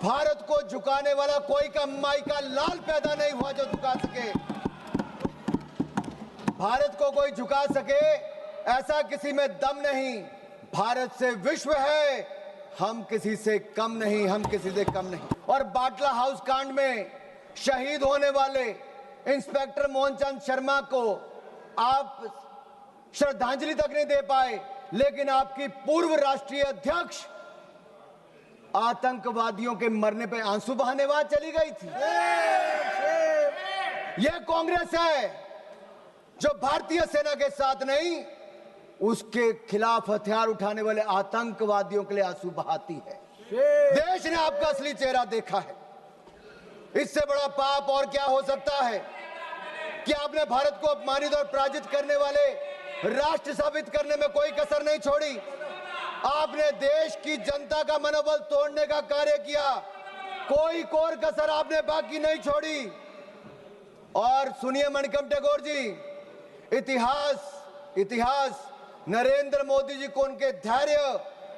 भारत को झुकाने वाला कोई कमाई का लाल पैदा नहीं हुआ जो झुका सके। भारत को कोई झुका सके ऐसा किसी में दम नहीं। भारत से विश्व है, हम किसी से कम नहीं, हम किसी से कम नहीं। और बाटला हाउस कांड में शहीद होने वाले इंस्पेक्टर मोहनचंद शर्मा को आप श्रद्धांजलि तक नहीं दे पाए, लेकिन आपकी पूर्व राष्ट्रीय अध्यक्ष आतंकवादियों के मरने पे आंसू बहाने वहां चली गई थी। यह कांग्रेस है जो भारतीय सेना के साथ नहीं, उसके खिलाफ हथियार उठाने वाले आतंकवादियों के लिए आंसू बहाती है। देश ने आपका असली चेहरा देखा है। इससे बड़ा पाप और क्या हो सकता है कि आपने भारत को अपमानित और पराजित करने वाले राष्ट्र साबित करने में कोई कसर नहीं छोड़ी। आपने देश की जनता का मनोबल तोड़ने का कार्य किया, कोई कोर कसर आपने बाकी नहीं छोड़ी। और सुनिए मणिकम टैगोर जी, इतिहास नरेंद्र मोदी जी को उनके धैर्य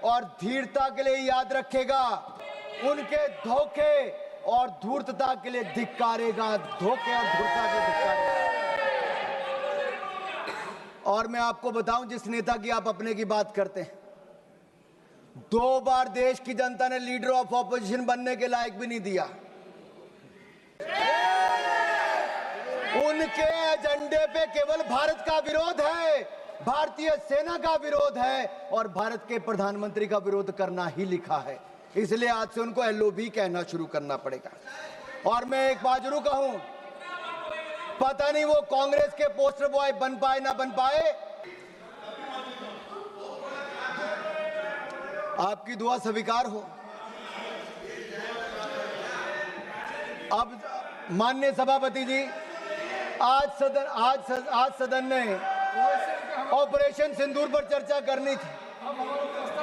और धीरता के लिए याद रखेगा, उनके धोखे और धूर्तता के लिए धिक्कारेगा, धोखे और धूर्तता के लिए धिक्कारेगा। और मैं आपको बताऊं, जिस नेता की आप अपने की बात करते हैं, 2 बार देश की जनता ने लीडर ऑफ ऑपोजिशन बनने के लायक भी नहीं दिया। उनके एजेंडे पे केवल भारत का विरोध है, भारतीय सेना का विरोध है और भारत के प्रधानमंत्री का विरोध करना ही लिखा है। इसलिए आज से उनको एलओबी कहना शुरू करना पड़ेगा। और मैं एक बात जरूर कहूं, पता नहीं वो कांग्रेस के पोस्टर बॉय बन पाए ना बन पाए, आपकी दुआ स्वीकार हो। अब माननीय सभापति जी, आज सदन ने ऑपरेशन सिंदूर पर चर्चा करनी थी,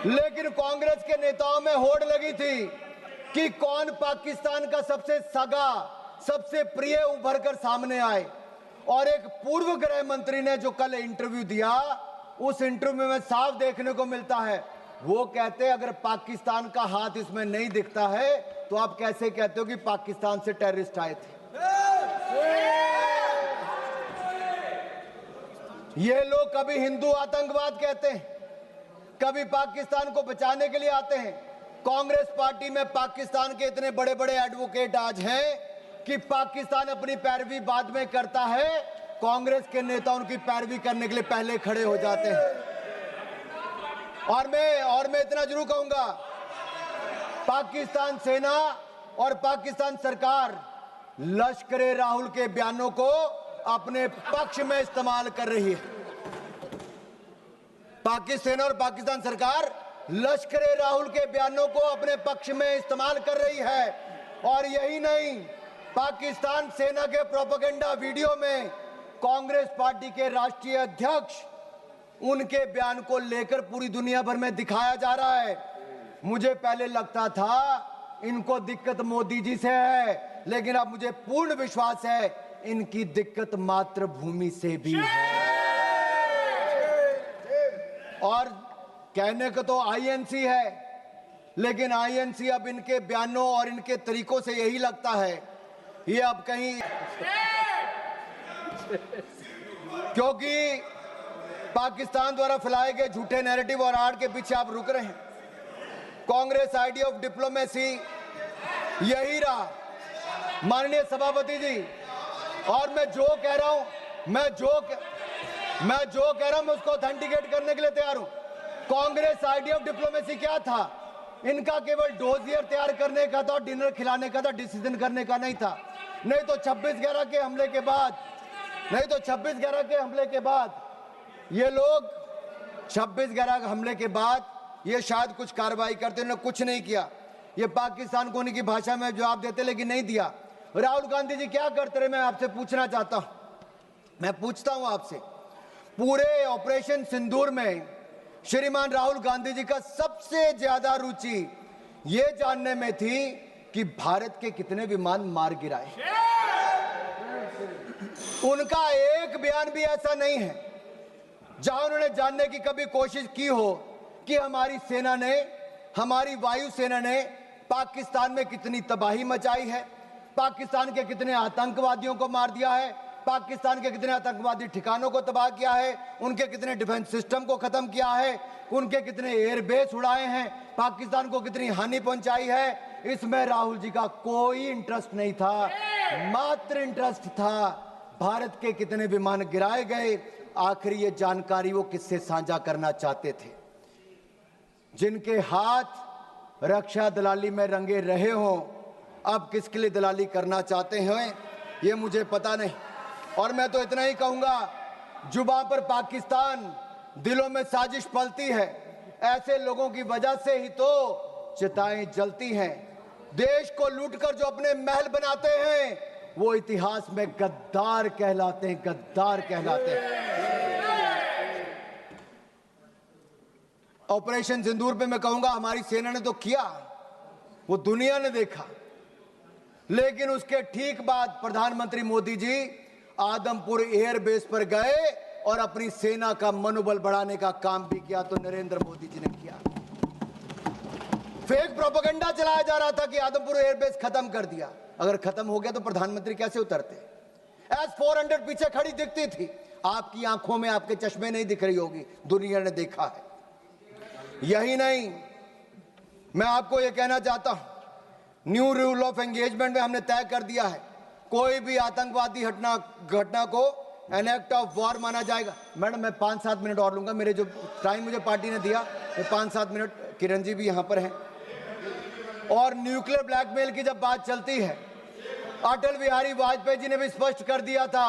लेकिन कांग्रेस के नेताओं में होड़ लगी थी कि कौन पाकिस्तान का सबसे सगा, सबसे प्रिय उभर कर सामने आए। और एक पूर्व गृह मंत्री ने जो कल इंटरव्यू दिया, उस इंटरव्यू में साफ देखने को मिलता है, वो कहते अगर पाकिस्तान का हाथ इसमें नहीं दिखता है तो आप कैसे कहते हो कि पाकिस्तान से टेररिस्ट आए थे। ये लोग कभी हिंदू आतंकवाद कहते हैं, कभी पाकिस्तान को बचाने के लिए आते हैं। कांग्रेस पार्टी में पाकिस्तान के इतने बड़े बड़े एडवोकेट आज हैं कि पाकिस्तान अपनी पैरवी बाद में करता है, कांग्रेस के नेता उनकी पैरवी करने के लिए पहले खड़े हो जाते हैं। और मैं इतना जरूर कहूंगा, पाकिस्तान सेना और पाकिस्तान सरकार लश्कर राहुल के बयानों को अपने पक्ष में इस्तेमाल कर रही है। पाकिस्तान सेना और पाकिस्तान सरकार लश्कर राहुल के बयानों को अपने पक्ष में इस्तेमाल कर रही है। और यही नहीं, पाकिस्तान सेना के प्रोपेगेंडा वीडियो में कांग्रेस पार्टी के राष्ट्रीय अध्यक्ष, उनके बयान को लेकर पूरी दुनिया भर में दिखाया जा रहा है। मुझे पहले लगता था इनको दिक्कत मोदी जी से है, लेकिन अब मुझे पूर्ण विश्वास है इनकी दिक्कत मातृभूमि से भी है। और कहने को तो आईएनसी है, लेकिन आईएनसी अब इनके बयानों और इनके तरीकों से यही लगता है ये अब कहीं, क्योंकि पाकिस्तान द्वारा फैलाए गए झूठे नैरेटिव और आड़ के पीछे आप रुक रहे हैं। कांग्रेस आइडिया ऑफ डिप्लोमेसी यही रहा माननीय सभापति जी। और मैं जो कह रहा हूं मैं उसको ऑथेंटिकेट करने के लिए तैयार हूं। कांग्रेस आइडिया ऑफ डिप्लोमेसी क्या था? इनका केवल डोजियर तैयार करने का था, डिनर खिलाने का था, डिसीजन करने का नहीं था। नहीं तो 26/11 के हमले के बाद ये लोग 26/11 के हमले के बाद ये शायद कुछ कार्रवाई करते, उन्होंने कुछ नहीं किया। ये पाकिस्तान को उनकी भाषा में जवाब देते, लेकिन नहीं दिया। राहुल गांधी जी क्या करते रहे, मैं आपसे पूछना चाहता हूं। मैं पूछता हूं आपसे, पूरे ऑपरेशन सिंदूर में श्रीमान राहुल गांधी जी का सबसे ज्यादा रुचि ये जानने में थी कि भारत के कितने विमान मार गिराए। उनका एक बयान भी ऐसा नहीं है जहां उन्होंने जानने की कभी कोशिश की हो कि हमारी सेना ने, हमारी वायु सेना ने पाकिस्तान में कितनी तबाही मचाई है, पाकिस्तान के कितने आतंकवादियों को मार दिया है, पाकिस्तान के कितने आतंकवादी ठिकानों को तबाह किया है, उनके कितने डिफेंस सिस्टम को खत्म किया है, उनके कितने एयरबेस उड़ाए हैं, पाकिस्तान को कितनी हानि पहुंचाई है। इसमें राहुल जी का कोई इंटरेस्ट नहीं था, मात्र इंटरेस्ट था भारत के कितने विमान गिराए गए। आखिर ये जानकारी वो किससे साझा करना चाहते थे? जिनके हाथ रक्षा दलाली में रंगे रहे हों, अब किसके लिए दलाली करना चाहते हैं ये मुझे पता नहीं। और मैं तो इतना ही कहूंगा, जुबान पर पाकिस्तान, दिलों में साजिश पलती है। ऐसे लोगों की वजह से ही तो चिताएं जलती हैं। देश को लूटकर जो अपने महल बनाते हैं वो इतिहास में गद्दार कहलाते हैं, गद्दार कहलाते हैं। ऑपरेशन सिंदूर पे मैं कहूंगा हमारी सेना ने तो किया, वो दुनिया ने देखा, लेकिन उसके ठीक बाद प्रधानमंत्री मोदी जी आदमपुर एयरबेस पर गए और अपनी सेना का मनोबल बढ़ाने का काम भी किया। तो नरेंद्र मोदी जी ने किया। फेक प्रोपेगेंडा चलाया जा रहा था कि आदमपुर एयरबेस खत्म कर दिया। अगर खत्म हो गया तो प्रधानमंत्री कैसे उतरते? S-400 पीछे खड़ी दिखती थी, आपकी आंखों में, आपके चश्मे नहीं दिख रही होगी, दुनिया ने देखा है। यही नहीं, मैं आपको यह कहना चाहता हूं, न्यू रूल ऑफ एंगेजमेंट में हमने तय कर दिया है, कोई भी आतंकवादी घटना को एन एक्ट ऑफ वॉर माना जाएगा। मैडम मैं 5-7 मिनट और लूंगा, मेरे जो टाइम मुझे पार्टी ने दिया मैं 5-7 मिनट, किरण जी भी यहां पर हैं। और न्यूक्लियर ब्लैकमेल की जब बात चलती है, अटल बिहारी वाजपेयी जी ने भी स्पष्ट कर दिया था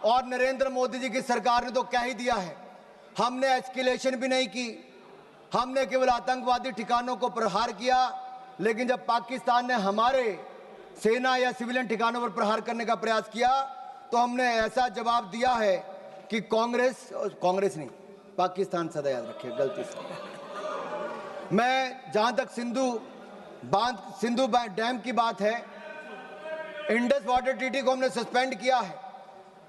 और नरेंद्र मोदी जी की सरकार ने तो कह ही दिया है, हमने एस्केलेशन भी नहीं की, हमने केवल आतंकवादी ठिकानों को प्रहार किया। लेकिन जब पाकिस्तान ने हमारे सेना या सिविलियन ठिकानों पर प्रहार करने का प्रयास किया तो हमने ऐसा जवाब दिया है कि कांग्रेस नहीं, पाकिस्तान सदा याद रखिए, गलती से। मैं जहां तक सिंधु डैम की बात है, इंडस वाटर ट्रीटी को हमने सस्पेंड किया है।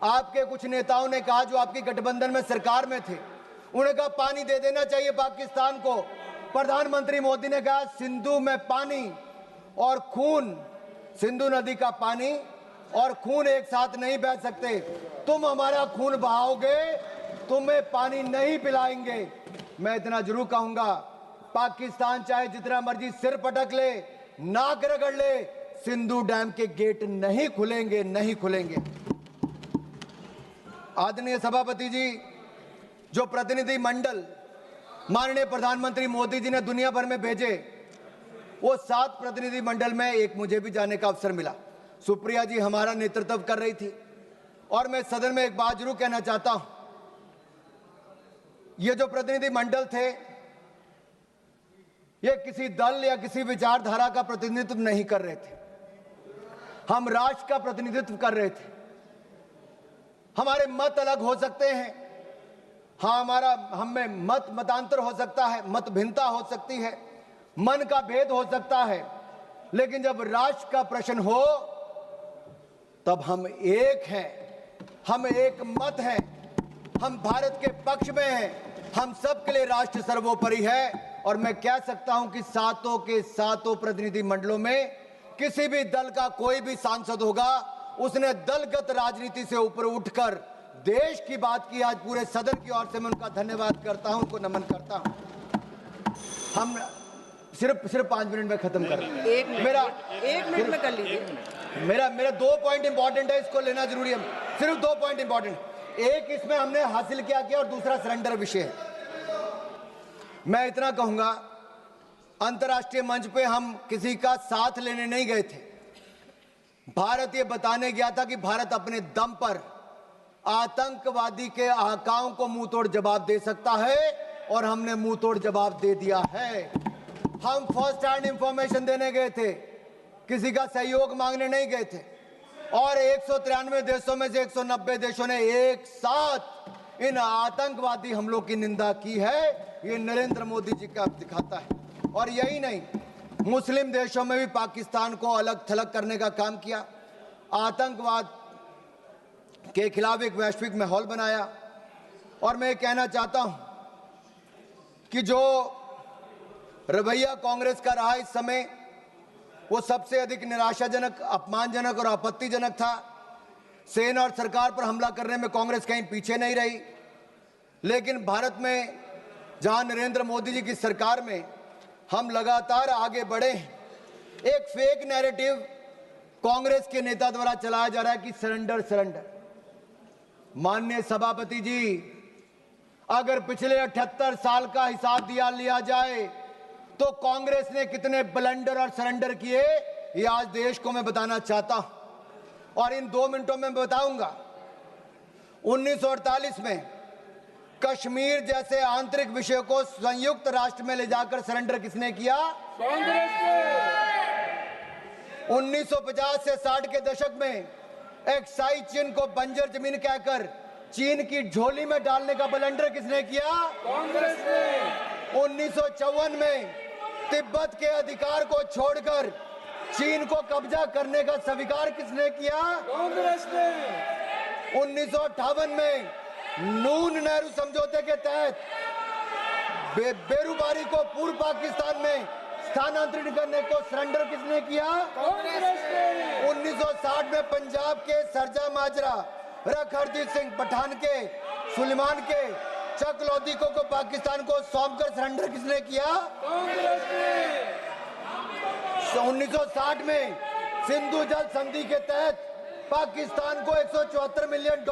आपके कुछ नेताओं ने कहा, जो आपकी गठबंधन में सरकार में थे, उन्होंने कहा पानी दे देना चाहिए पाकिस्तान को। प्रधानमंत्री मोदी ने कहा सिंधु में पानी और खून, सिंधु नदी का पानी और खून एक साथ नहीं बह सकते। तुम हमारा खून बहाओगे, तुम्हें पानी नहीं पिलाएंगे। मैं इतना जरूर कहूंगा, पाकिस्तान चाहे जितना मर्जी सिर पटक ले, नाक रगड़ ले, सिंधु डैम के गेट नहीं खुलेंगे, नहीं खुलेंगे। आदरणीय सभापति जी, जो प्रतिनिधि मंडल माननीय प्रधानमंत्री मोदी जी ने दुनिया भर में भेजे, वो 7 प्रतिनिधि मंडल में एक मुझे भी जाने का अवसर मिला। सुप्रिया जी हमारा नेतृत्व कर रही थी। और मैं सदन में एक बात जरूर कहना चाहता हूं, ये जो प्रतिनिधि मंडल थे, ये किसी दल या किसी विचारधारा का प्रतिनिधित्व नहीं कर रहे थे, हम राष्ट्र का प्रतिनिधित्व कर रहे थे। हमारे मत अलग हो सकते हैं, हाँ, हम में मतांतर हो सकता है, मत भिन्नता हो सकती है, मन का भेद हो सकता है, लेकिन जब राष्ट्र का प्रश्न हो तब हम एक हैं, हम एक मत हैं, हम भारत के पक्ष में हैं, हम सबके लिए राष्ट्र सर्वोपरि है। और मैं कह सकता हूं कि 7 के 7 प्रतिनिधि मंडलों में किसी भी दल का कोई भी सांसद होगा, उसने दलगत राजनीति से ऊपर उठकर देश की बात की। आज पूरे सदन की ओर से मैं उनका धन्यवाद करता हूं, उनको नमन करता हूं। हम सिर्फ 5 मिनट में खत्म कर, एक मिनट में कर लीजिए। मेरा 2 पॉइंट इंपॉर्टेंट है, इसको लेना जरूरी है। सिर्फ 2 पॉइंट इंपॉर्टेंट, एक इसमें हमने हासिल क्या किया और दूसरा सरेंडर विषय है। मैं इतना कहूंगा, अंतर्राष्ट्रीय मंच पे हम किसी का साथ लेने नहीं गए थे। भारत ये बताने गया था कि भारत अपने दम पर आतंकवादी के आकाओं को मुंह तोड़ जवाब दे सकता है, और हमने मुंह तोड़ जवाब दे दिया है। हम फर्स्ट हैंड इंफॉर्मेशन देने गए थे, किसी का सहयोग मांगने नहीं गए थे। और 193 देशों में से 190 देशों ने एक साथ इन आतंकवादी हमलों की निंदा की है। ये नरेंद्र मोदी जी का दिखाता है। और यही नहीं, मुस्लिम देशों में भी पाकिस्तान को अलग थलग करने का काम किया, आतंकवाद के खिलाफ एक वैश्विक माहौल बनाया। और मैं कहना चाहता हूं कि जो रवैया कांग्रेस का रहा इस समय, वो सबसे अधिक निराशाजनक, अपमानजनक और आपत्तिजनक था। सेना और सरकार पर हमला करने में कांग्रेस कहीं पीछे नहीं रही। लेकिन भारत में जहां नरेंद्र मोदी जी की सरकार में हम लगातार आगे बढ़े, एक फेक नैरेटिव कांग्रेस के नेता द्वारा चलाया जा रहा है कि सरेंडर सरेंडर। माननीय सभापति जी, अगर पिछले 78 साल का हिसाब लिया जाए तो कांग्रेस ने कितने ब्लंडर और सरेंडर किए, ये आज देश को मैं बताना चाहता हूं और इन 2 मिनटों में बताऊंगा। 1948 में कश्मीर जैसे आंतरिक विषय को संयुक्त राष्ट्र में ले जाकर सरेंडर किसने किया? कांग्रेस ने। 1950 से 60 के दशक में एक्साई चीन को बंजर जमीन कहकर चीन की झोली में डालने का ब्लंडर किसने किया? कांग्रेस ने। 1954 में तिब्बत के अधिकार को छोड़कर चीन को कब्जा करने का स्वीकार किसने किया? कांग्रेस ने। 1958 में नून नेहरू समझौते के तहत बेरूबारी को पूर्व पाकिस्तान में स्थानांतरित करने को सरेंडर किसने किया? कांग्रेस ने। 1960 में पंजाब के सरजा माजरा, रख हरजीत सिंह पठान के, सुलेमान के, चक लोधी को पाकिस्तान को सौंपकर सरेंडर किसने किया? कांग्रेस ने। 1960 में सिंधु जल संधि के तहत पाकिस्तान को $174 मिलियन,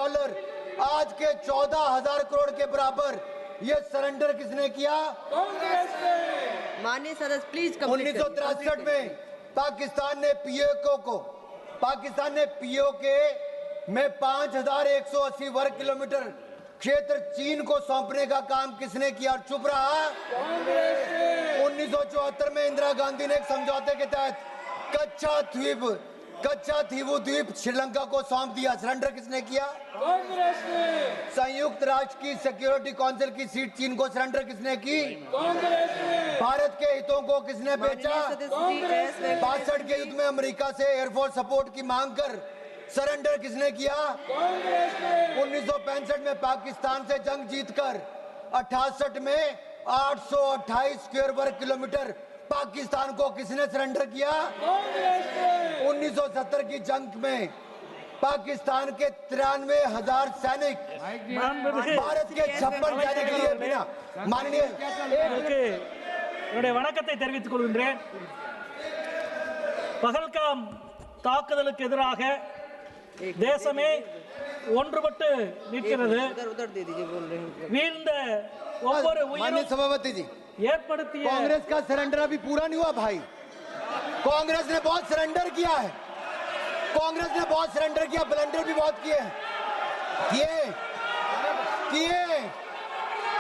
आज के 14,000 करोड़ के बराबर, ये सरेंडर किसने किया? कांग्रेस ने। माननीय सदस्य प्लीज। 1963 में पाकिस्तान ने पीओके में 5,180 वर्ग किलोमीटर क्षेत्र चीन को सौंपने का काम किसने किया और चुप रहा? कांग्रेस ने। 1974 में इंदिरा गांधी ने एक समझौते के तहत कच्चा थीवू द्वीप श्रीलंका को सौंप दिया, सरेंडर किसने किया? कांग्रेस ने। संयुक्त राष्ट्र की सिक्योरिटी काउंसिल की सीट चीन को सरेंडर किसने की? कांग्रेस ने। भारत के हितों को किसने बेचा? 62 के युद्ध में अमेरिका से एयरफोर्स सपोर्ट की मांग कर सरेंडर किसने किया? कांग्रेस ने। 1965 में पाकिस्तान से जंग जीतकर 68 में 828 स्क्वायर वर्ग किलोमीटर पाकिस्तान को किसने सरेंडर किया? कांग्रेस ने। 1970 की जंग में पाकिस्तान के 93,000 सैनिक भारत के 56 सैनिक लिए बिना माननीय வணக்கத்தை தெரிவித்துக் கொள்கின்றேன். பகல்காம் தாக்குதலுக்கு எதிராக தேசமே ஒன்றுபட்டு நிற்கிறது. வீழ்ந்த ஒவ்வொரு माननीय सभापति जी, ஏற்படுத்திய कांग्रेस का सरेंडर अभी पूरा नहीं हुआ भाई। कांग्रेस ने बहुत सरेंडर किया है, कांग्रेस ने बहुत सरेंडर किया, ब्लंडर भी बहुत किए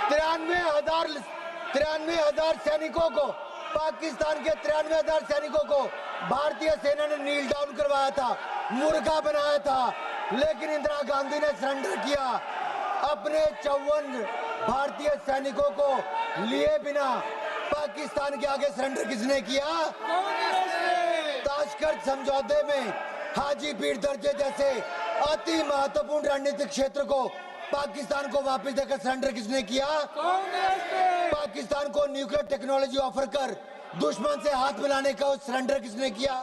93,000 सैनिकों को, पाकिस्तान के 93,000 सैनिकों को भारतीय सेना ने नील डाउन करवाया था, मुर्गा बनाया था, लेकिन इंदिरा गांधी ने सरेंडर किया। अपने 54 भारतीय सैनिकों को लिए बिना पाकिस्तान के आगे सरेंडर किसने किया? ताशकंद समझौते में हाजीपीर दर्जे जैसे अति महत्वपूर्ण रणनीतिक क्षेत्र को पाकिस्तान को वापस देकर सरेंडर किसने किया? पाकिस्तान को न्यूक्लियर टेक्नोलॉजी ऑफर कर दुश्मन से हाथ मिलाने का सरेंडर किसने किया?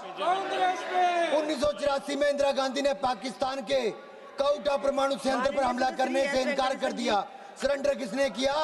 1984 में इंदिरा गांधी ने पाकिस्तान के कोटा परमाणु संयंत्र पर हमला करने से इनकार कर दिया, सरेंडर किसने किया?